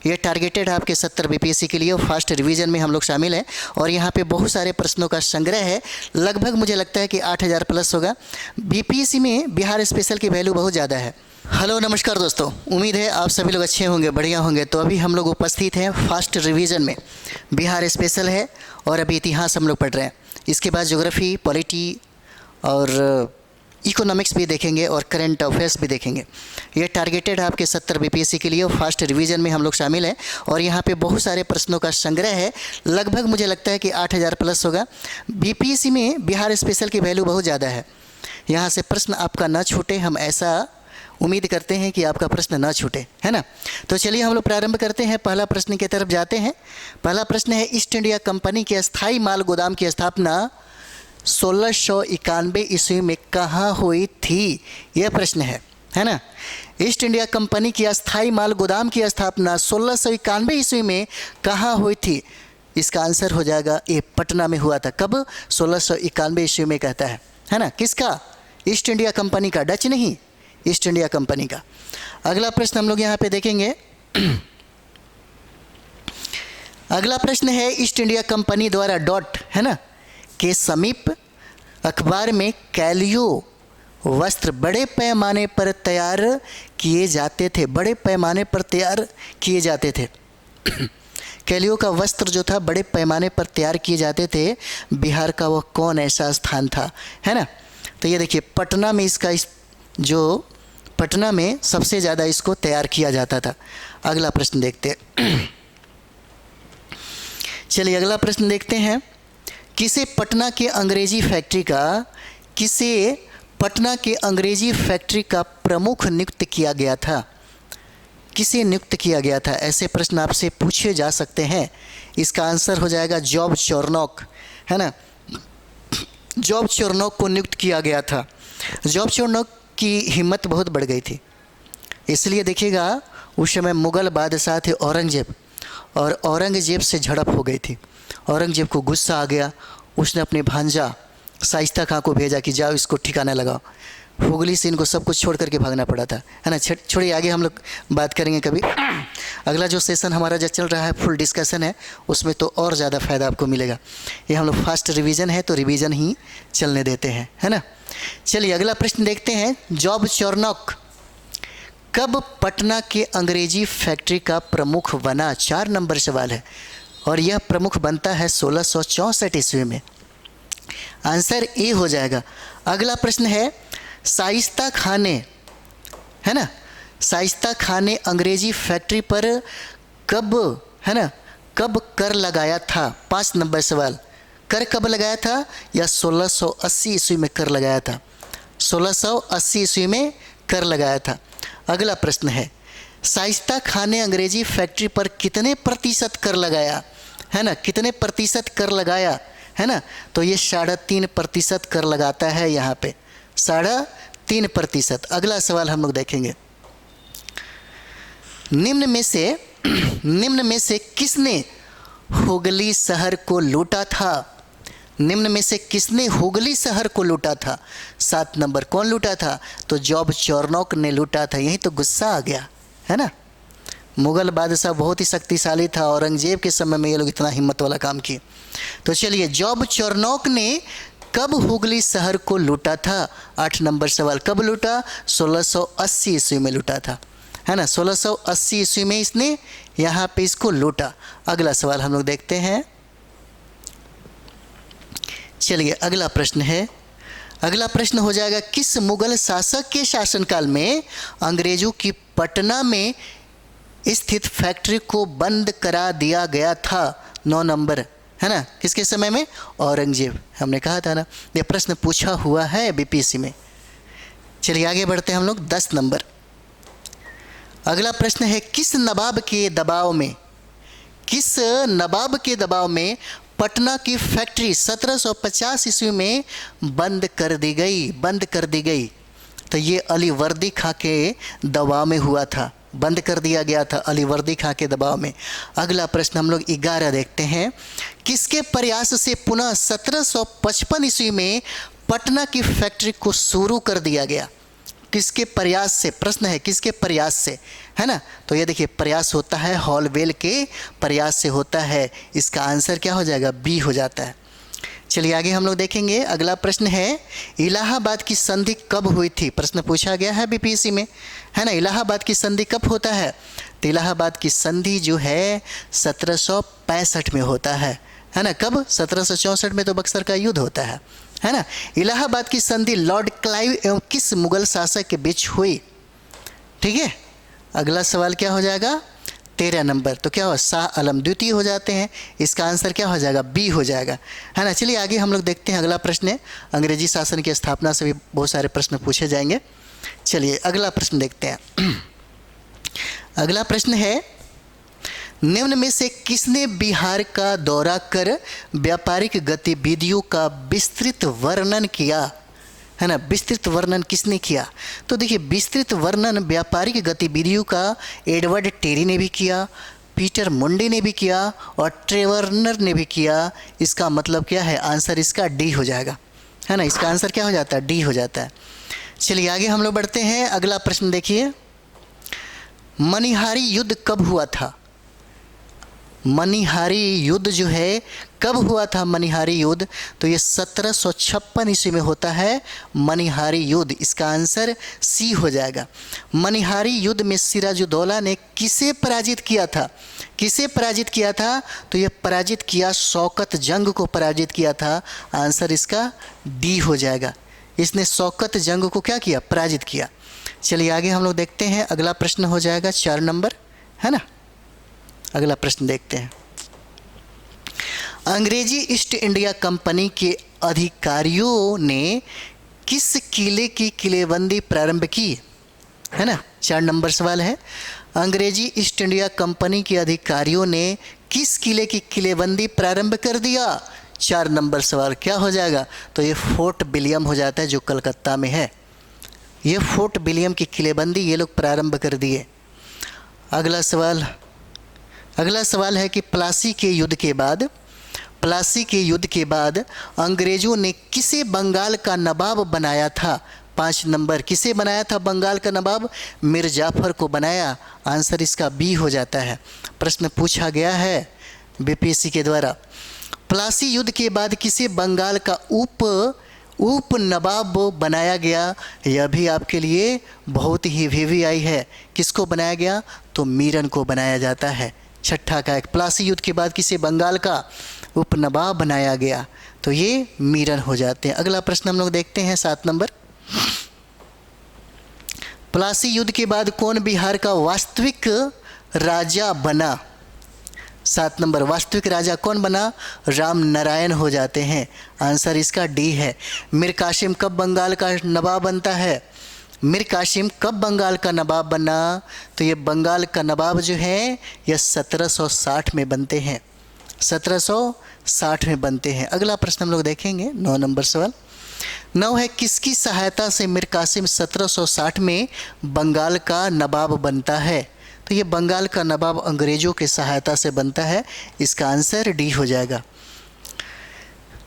ये टारगेटेड है आपके 70 बीपीएससी के लिए और फास्ट रिवीजन में हम लोग शामिल हैं और यहाँ पे बहुत सारे प्रश्नों का संग्रह है। लगभग मुझे लगता है कि 8000 प्लस होगा। बीपीएससी में बिहार स्पेशल की वैल्यू बहुत ज़्यादा है। हेलो नमस्कार दोस्तों, उम्मीद है आप सभी लोग अच्छे होंगे, बढ़िया होंगे। तो अभी हम लोग उपस्थित हैं फास्ट रिवीजन में। बिहार स्पेशल है और अभी इतिहास हम लोग पढ़ रहे हैं। इसके बाद ज्योग्राफी, पॉलिटी और इकोनॉमिक्स भी देखेंगे और करंट अफेयर्स भी देखेंगे। ये टारगेटेड है आपके 70 बीपीएससी के लिए और फास्ट रिवीजन में हम लोग शामिल हैं और यहाँ पे बहुत सारे प्रश्नों का संग्रह है। लगभग मुझे लगता है कि 8000 प्लस होगा। बीपीएससी में बिहार स्पेशल की वैल्यू बहुत ज़्यादा है। यहाँ से प्रश्न आपका ना छूटे, हम ऐसा उम्मीद करते हैं कि आपका प्रश्न ना छूटे, है ना। तो चलिए हम लोग प्रारंभ करते हैं। पहला प्रश्न की तरफ जाते हैं। पहला प्रश्न है, ईस्ट इंडिया कंपनी के अस्थाई माल गोदाम की स्थापना 1691 ईस्वी में कहाँ हुई थी? यह प्रश्न है ना। ईस्ट इंडिया कंपनी की अस्थाई माल गोदाम की स्थापना 1691 ईस्वी में कहाँ हुई थी? इसका आंसर हो जाएगा ए, पटना में हुआ था। कब? 1691 ईस्वी में कहता है ना। किसका? ईस्ट इंडिया कंपनी का, डच नहीं, ईस्ट इंडिया कंपनी का। अगला प्रश्न हम लोग यहाँ पे देखेंगे। अगला प्रश्न है, ईस्ट इंडिया कंपनी द्वारा डॉट है ना के समीप अखबार में कैलियो वस्त्र बड़े पैमाने पर तैयार किए जाते थे। बड़े पैमाने पर तैयार किए जाते थे। कैलियो का वस्त्र जो था बड़े पैमाने पर तैयार किए जाते थे। बिहार का वह कौन ऐसा स्थान था, है ना। तो ये देखिए, पटना में इसका पटना में सबसे ज़्यादा इसको तैयार किया जाता था। अगला प्रश्न देखते हैं। चलिए अगला प्रश्न देखते हैं। किसे पटना के अंग्रेजी फैक्ट्री का प्रमुख नियुक्त किया गया था? किसे नियुक्त किया गया था? ऐसे प्रश्न आपसे पूछे जा सकते हैं। इसका आंसर हो जाएगा जॉब चोरनॉक, है ना। जॉब चोरनॉक को नियुक्त किया गया था। जॉब चोरनॉक की हिम्मत बहुत बढ़ गई थी, इसलिए देखिएगा उस समय मुग़ल बादशाह थे औरंगजेब, और औरंगजेब से झड़प हो गई थी। औरंगजेब को गुस्सा आ गया। उसने अपने भांजा शाइस्ता खां को भेजा कि जाओ इसको ठिकाना लगाओ। हुगली से इनको सब कुछ छोड़ करके भागना पड़ा था, है ना। छोड़िए, आगे हम लोग बात करेंगे कभी। अगला जो सेशन हमारा जो चल रहा है, फुल डिस्कशन है, उसमें तो और ज़्यादा फ़ायदा आपको मिलेगा। ये हम लोग फास्ट रिवीजन है तो रिवीजन ही चलने देते हैं, है ना। चलिए अगला प्रश्न देखते हैं। जॉब चोरनॉक कब पटना के अंग्रेजी फैक्ट्री का प्रमुख बना? 4 नंबर सवाल है और यह प्रमुख बनता है 1664 ईस्वी में। आंसर ए हो जाएगा। अगला प्रश्न है, शाइस्ता खां ने, है ना, शाइस्ता खां ने अंग्रेजी फैक्ट्री पर कब, है ना, कब कर लगाया था? 5 नंबर सवाल। कर कब लगाया था? या 1680 ईस्वी में कर लगाया था? 1680 ईस्वी में कर लगाया था। अगला प्रश्न है, शाइस्ता खां ने अंग्रेजी फैक्ट्री पर कितने प्रतिशत कर लगाया, है ना, कितने प्रतिशत कर लगाया, है ना। तो ये 3.5% कर लगाता है यहाँ पे, 3.5%। अगला सवाल हम लोग देखेंगे। निम्न में से किसने हुगली शहर को लूटा था? निम्न में से किसने हुगली शहर को लूटा था? 7 नंबर। कौन लूटा था? तो जॉब चोरनॉक ने लूटा था। यही तो गुस्सा आ गया, है ना। मुग़ल बादशाह बहुत ही शक्तिशाली था, औरंगजेब के समय में ये लोग इतना हिम्मत वाला काम किए। तो चलिए, जॉब चोरनॉक ने कब हुगली शहर को लूटा था? 8 नंबर सवाल। कब लूटा? 1680 ईस्वी में लूटा था, है ना। 1680 ईस्वी में इसने यहाँ पे इसको लूटा। अगला सवाल हम लोग देखते हैं। चलिए अगला प्रश्न है। अगला प्रश्न हो जाएगा, किस मुग़ल शासक के शासनकाल में अंग्रेजों की पटना में स्थित फैक्ट्री को बंद करा दिया गया था? 9 नंबर, है ना। किसके समय में? औरंगजेब। हमने कहा था ना, ये प्रश्न पूछा हुआ है बीपीएससी में। चलिए आगे बढ़ते हैं हम लोग। 10 नंबर। अगला प्रश्न है, किस नवाब के दबाव में पटना की फैक्ट्री 1750 ईस्वी में बंद कर दी गई? तो ये अलीवर्दी खां के दबाव में हुआ था, बंद कर दिया गया था अलीवर्दी खां के दबाव में। अगला प्रश्न हम लोग 11 देखते हैं। किसके प्रयास से पुनः 1755 ईस्वी में पटना की फैक्ट्री को शुरू कर दिया गया? किसके प्रयास से, प्रश्न है किसके प्रयास से, है ना। तो ये देखिए प्रयास होता है हॉलवेल के प्रयास से होता है, इसका आंसर क्या हो जाएगा, बी हो जाता है। चलिए आगे हम लोग देखेंगे। अगला प्रश्न है इलाहाबाद की संधि कब हुई थी, प्रश्न पूछा गया है बीपीएससी में, है ना। इलाहाबाद की संधि कब होता है, तो इलाहाबाद की संधि जो है 1765 में होता है ना। कब, 1764 में तो बक्सर का युद्ध होता है ना। इलाहाबाद की संधि लॉर्ड क्लाइव एवं किस मुगल शासक के बीच हुई, ठीक है। अगला सवाल क्या हो जाएगा, 13 नंबर, तो क्या हो, शाह आलम द्वितीय हो जाते हैं, इसका आंसर क्या हो जाएगा, बी हो जाएगा, है ना। चलिए आगे हम लोग देखते हैं। अगला प्रश्न है अंग्रेजी शासन की स्थापना से भी बहुत सारे प्रश्न पूछे जाएंगे। चलिए अगला प्रश्न देखते हैं। अगला प्रश्न है निम्न में से किसने बिहार का दौरा कर व्यापारिक गतिविधियों का विस्तृत वर्णन किया, है ना। विस्तृत वर्णन किसने किया, तो देखिए विस्तृत वर्णन व्यापारिक गतिविधियों का एडवर्ड टेरी ने भी किया, पीटर मुंडी ने भी किया और ट्रेवर्नर ने भी किया। इसका मतलब क्या है, आंसर इसका डी हो जाएगा, है ना। इसका आंसर क्या हो जाता है, डी हो जाता है। चलिए आगे हम लोग बढ़ते हैं। अगला प्रश्न देखिए, मनिहारी युद्ध कब हुआ था, मनिहारी युद्ध जो है कब हुआ था, मनिहारी युद्ध, तो ये 1756 ईस्वी में होता है मनिहारी युद्ध, इसका आंसर सी हो जाएगा। मनिहारी युद्ध में सिराजुद्दौला ने किसे पराजित किया था, किसे पराजित किया था, तो ये पराजित किया शौकत जंग को पराजित किया था, आंसर इसका डी हो जाएगा। इसने शौकत जंग को क्या किया, पराजित किया। चलिए आगे हम लोग देखते हैं। अगला प्रश्न हो जाएगा 4 नंबर, है ना। अगला प्रश्न देखते हैं। अंग्रेजी ईस्ट इंडिया कंपनी के अधिकारियों ने किस किले की किलेबंदी प्रारंभ की, है ना। 4 नंबर सवाल है। अंग्रेजी ईस्ट इंडिया कंपनी के अधिकारियों ने किस किले की किलेबंदी प्रारंभ कर दिया, 4 नंबर सवाल क्या हो जाएगा, तो ये फोर्ट विलियम हो जाता है जो कलकत्ता में है। ये फोर्ट विलियम की किलेबंदी ये लोग प्रारंभ कर दिए। अगला सवाल है कि प्लासी के युद्ध के बाद अंग्रेजों ने किसे बंगाल का नवाब बनाया था, 5 नंबर, किसे बनाया था बंगाल का नवाब, मीर जाफर को बनाया, आंसर इसका बी हो जाता है। प्रश्न पूछा गया है बीपीएससी के द्वारा। प्लासी युद्ध के बाद किसे बंगाल का उप नवाब बनाया गया, यह भी आपके लिए बहुत ही वीवीआई है। किसको बनाया गया, तो मीरन को बनाया जाता है। छठा का एक, प्लासी युद्ध के बाद किसे बंगाल का उप नवाब बनाया गया, तो ये मीरन हो जाते हैं। अगला प्रश्न हम लोग देखते हैं 7 नंबर। प्लासी युद्ध के बाद कौन बिहार का वास्तविक राजा बना, 7 नंबर, वास्तविक राजा कौन बना, राम नारायण हो जाते हैं, आंसर इसका डी है। मीर कासिम कब बंगाल का नवाब बनता है, मीर कासिम कब बंगाल का नवाब बना, तो ये बंगाल का नवाब जो है यह 1760 में बनते हैं, 1760 में बनते हैं। अगला प्रश्न हम लोग देखेंगे 9 नंबर सवाल। 9 है किसकी सहायता से मीर कासिम 1760 में बंगाल का नवाब बनता है, तो ये बंगाल का नवाब अंग्रेज़ों की सहायता से बनता है, इसका आंसर डी हो जाएगा।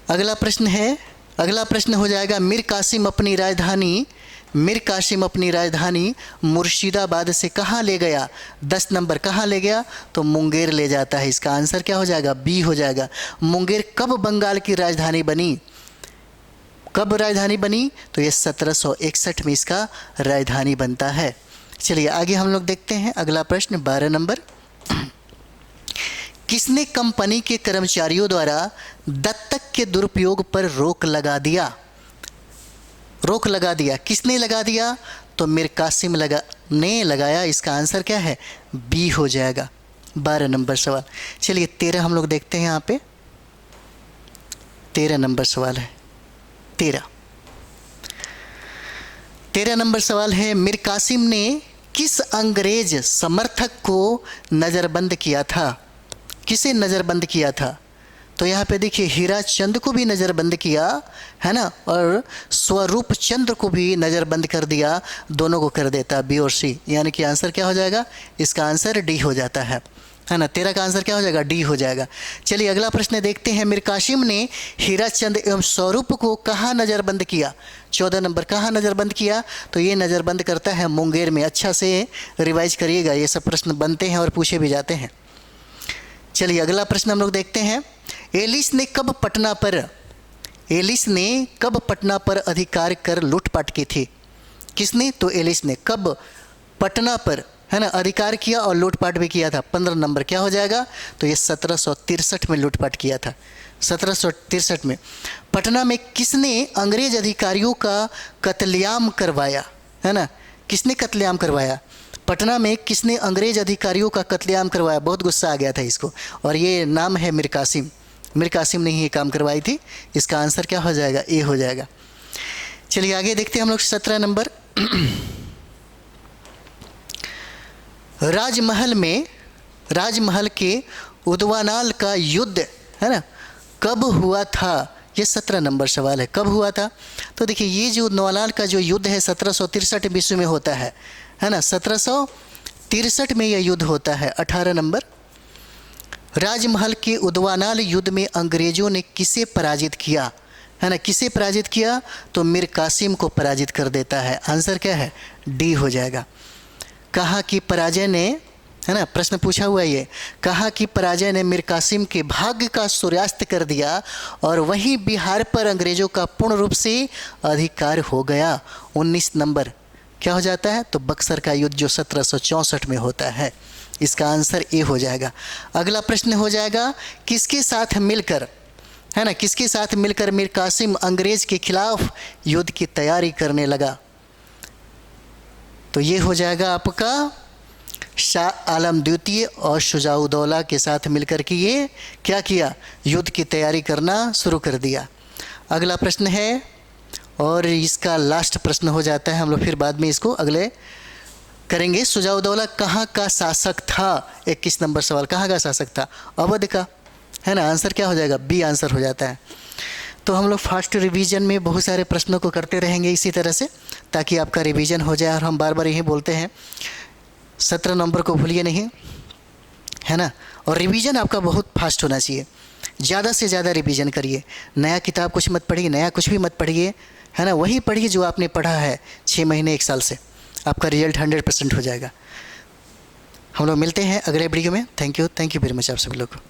अगला प्रश्न हो जाएगा मीर कासिम अपनी राजधानी मुर्शिदाबाद से कहाँ ले गया, 10 नंबर, कहाँ ले गया, तो मुंगेर ले जाता है, इसका आंसर क्या हो जाएगा, बी हो जाएगा। मुंगेर कब बंगाल की राजधानी बनी, कब राजधानी बनी, तो ये 1761 में इसका राजधानी बनता है। चलिए आगे हम लोग देखते हैं। अगला प्रश्न 12 नंबर। किसने कंपनी के कर्मचारियों द्वारा दत्तक के दुरुपयोग पर रोक लगा दिया, किसने लगा दिया, तो मीर कासिम ने लगाया, इसका आंसर क्या है, बी हो जाएगा। 12 नंबर सवाल। चलिए 13 हम लोग देखते हैं। यहाँ पे 13 नंबर सवाल है। 13 नंबर सवाल है, मीर कासिम ने किस अंग्रेज समर्थक को नज़रबंद किया था, किसे नज़रबंद किया था, तो यहाँ पे देखिए हीरा चंद को भी नज़रबंद किया, है ना, और स्वरूप चंद्र को भी नज़रबंद कर दिया, दोनों को कर देता बी और सी, यानी कि आंसर क्या हो जाएगा, इसका आंसर डी हो जाता है। है ना। 13 का आंसर क्या हो जाएगा? डी हो जाएगा। चलिए अगला प्रश्न देखते हैं। मीर कासिम ने हीराचंद एवं स्वरूप को कहाँ नज़रबंद किया? 14 नंबर, कहाँ नज़रबंद किया? तो ये नज़रबंद करता है मुंगेर में। अच्छा से रिवाइज करिएगा, ये सब प्रश्न बनते हैं और पूछे भी जाते हैं। चलिए अगला प्रश्न हम लोग देखते हैं। एलिस ने कब पटना पर अधिकार कर लूटपाट की थी? किसने? तो एलिस ने कब पटना पर, है ना, अधिकार किया और लूटपाट भी किया था। 15 नंबर क्या हो जाएगा? तो ये 1763 में लूटपाट किया था। 1763 में पटना में किसने अंग्रेज अधिकारियों का कत्लेआम करवाया? है ना, किसने कत्लेआम करवाया? पटना में किसने अंग्रेज अधिकारियों का कत्लेआम करवाया? बहुत गुस्सा आ गया था इसको, और ये नाम है मीर कासिम। मीर कासिम ने ही ये काम करवाई थी। इसका आंसर क्या हो जाएगा? ए हो जाएगा। चलिए आगे देखते हैं हम लोग 17 नंबर। राजमहल के उद्वानाल का युद्ध, है ना, कब हुआ था? ये 17 नंबर सवाल है, कब हुआ था? तो देखिए ये जो उद्वानाल का जो युद्ध है 1763 ईस्वी में होता है ना, 1763 में यह युद्ध होता है। 18 नंबर, राजमहल के उद्वानाल युद्ध में अंग्रेजों ने किसे पराजित किया? है ना, किसे पराजित किया? तो मीर कासिम को पराजित कर देता है। आंसर क्या है? डी हो जाएगा। कहा कि पराजय ने, है ना, प्रश्न पूछा हुआ ये, कहा कि पराजय ने मीर कासिम के भाग्य का सूर्यास्त कर दिया और वहीं बिहार पर अंग्रेजों का पूर्ण रूप से अधिकार हो गया। 19 नंबर क्या हो जाता है? तो बक्सर का युद्ध जो 1764 में होता है। इसका आंसर ए हो जाएगा। अगला प्रश्न हो जाएगा, किसके साथ मिलकर, है ना, किसके साथ मिलकर मीर कासिम अंग्रेज के खिलाफ युद्ध की तैयारी करने लगा? तो ये हो जाएगा आपका शाह आलम द्वितीय और शुजाउद्दौला के साथ मिलकर के ये क्या किया? युद्ध की तैयारी करना शुरू कर दिया। अगला प्रश्न है और इसका लास्ट प्रश्न हो जाता है, हम लोग फिर बाद में इसको अगले करेंगे। शुजाउद्दौला कहाँ का शासक था? 21 नंबर सवाल, कहाँ का शासक था? अवध का, है ना। आंसर क्या हो जाएगा? बी आंसर हो जाता है। तो हम लोग फास्ट रिवीजन में बहुत सारे प्रश्नों को करते रहेंगे इसी तरह से, ताकि आपका रिवीजन हो जाए। और हम बार बार यही बोलते हैं 17 नंबर को भूलिए नहीं, है ना। और रिवीजन आपका बहुत फास्ट होना चाहिए, ज़्यादा से ज़्यादा रिवीजन करिए। नया किताब कुछ मत पढ़िए, नया कुछ भी मत पढ़िए, है ना। वही पढ़िए जो आपने पढ़ा है 6 महीने 1 साल से, आपका रिजल्ट 100% हो जाएगा। हम लोग मिलते हैं अगले वीडियो में। थैंक यू वेरी मच आप सभी लोग को।